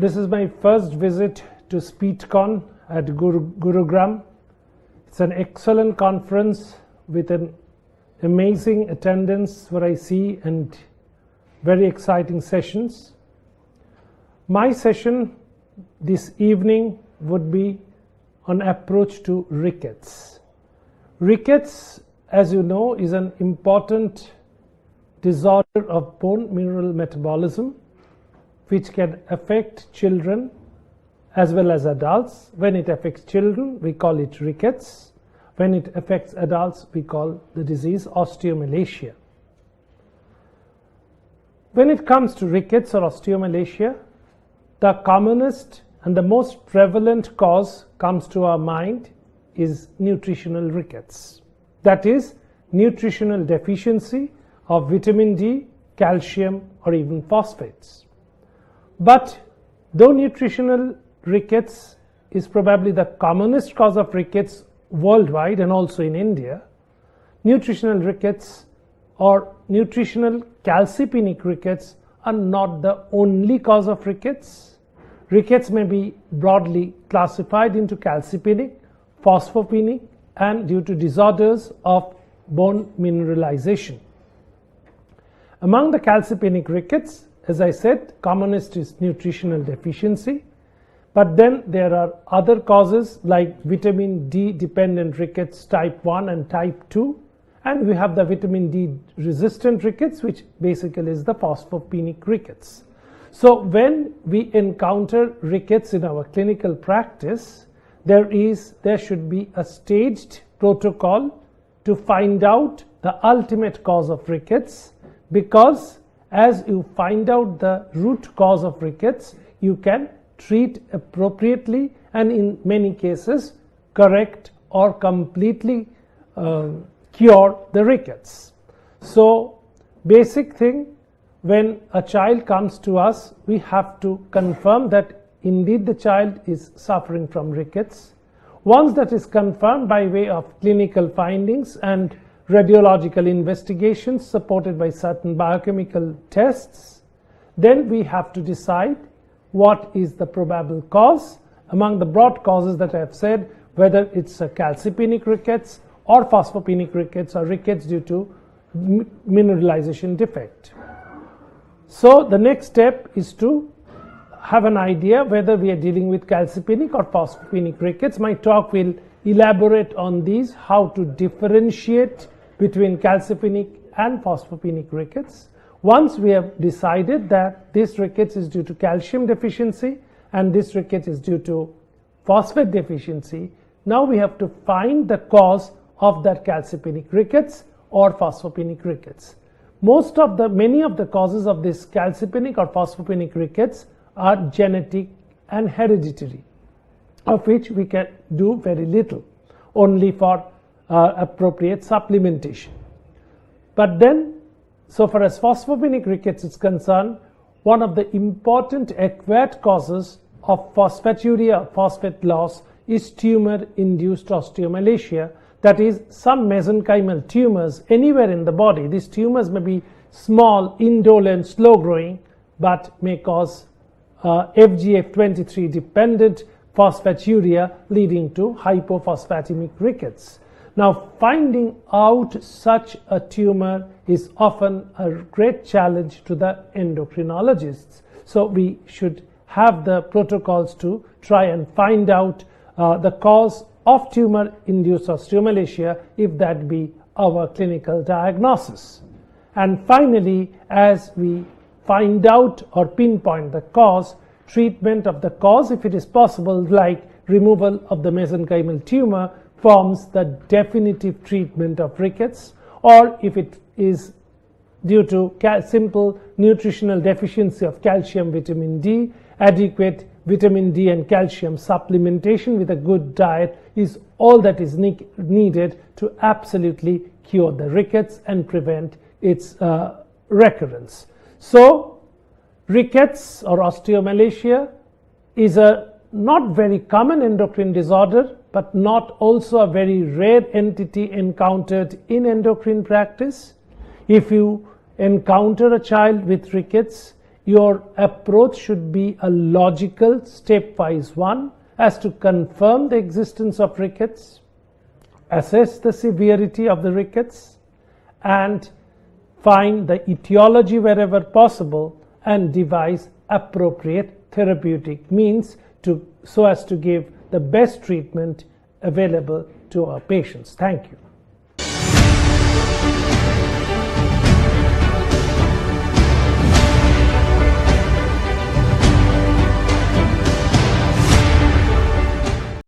This is my first visit to SpeedCon at Gurugram. It's an excellent conference with an amazing attendance, what I see, and very exciting sessions. My session this evening would be on approach to rickets. Rickets, as you know, is an important disorder of bone mineral metabolism which can affect children as well as adults. When it affects children, we call it rickets. When it affects adults, we call the disease osteomalacia. When it comes to rickets or osteomalacia, the commonest and the most prevalent cause comes to our mind is nutritional rickets. That is, nutritional deficiency of vitamin D, calcium, or even phosphates. But though nutritional rickets is probably the commonest cause of rickets worldwide and also in India, nutritional rickets or nutritional calcipenic rickets are not the only cause of rickets. Rickets may be broadly classified into calcipenic, phosphopienic, and due to disorders of bone mineralization. Among the calcipenic rickets, as I said, commonest is nutritional deficiency, but then there are other causes like vitamin D dependent rickets type 1 and type 2, and we have the vitamin D resistant rickets, which basically is the phosphopenic rickets. So when we encounter rickets in our clinical practice, there should be a staged protocol to find out the ultimate cause of rickets, because as you find out the root cause of rickets, you can treat appropriately and in many cases correct or completely cure the rickets. So basic thing, when a child comes to us, we have to confirm that indeed the child is suffering from rickets. Once that is confirmed by way of clinical findings and radiological investigations supported by certain biochemical tests, then we have to decide what is the probable cause among the broad causes that I have said, whether it's a calcipenic rickets or phosphopenic rickets or rickets due to mineralization defect. So the next step is to have an idea whether we are dealing with calcipenic or phosphopenic rickets. My talk will elaborate on these, how to differentiate between calcipenic and phosphopenic rickets. Once we have decided that this rickets is due to calcium deficiency and this ricket is due to phosphate deficiency, now we have to find the cause of that calcipenic rickets or phosphopenic rickets. Many of the causes of this calcipenic or phosphopenic rickets are genetic and hereditary, of which we can do very little, only for appropriate supplementation. But then, so far as phosphopenic rickets is concerned, one of the important acquired causes of phosphaturia, phosphate loss, is tumor-induced osteomalacia. That is, some mesenchymal tumors anywhere in the body. These tumors may be small, indolent, slow-growing, but may cause FGF23 dependent phosphaturia, leading to hypophosphatemic rickets. Now, finding out such a tumor is often a great challenge to the endocrinologists. So we should have the protocols to try and find out the cause of tumor-induced osteomalacia, if that be our clinical diagnosis. And finally, as we find out or pinpoint the cause, treatment of the cause, if it is possible, like removal of the mesenchymal tumor, forms the definitive treatment of rickets. Or if it is due to simple nutritional deficiency of calcium, vitamin D, adequate vitamin D and calcium supplementation with a good diet is all that is needed to absolutely cure the rickets and prevent its recurrence. So rickets or osteomalacia is a not very common endocrine disorder, but not also a very rare entity encountered in endocrine practice. If you encounter a child with rickets, Your approach should be a logical, stepwise one as to confirm the existence of rickets, assess the severity of the rickets, and find the etiology wherever possible and devise appropriate therapeutic means so as to give the best treatment available to our patients. Thank you.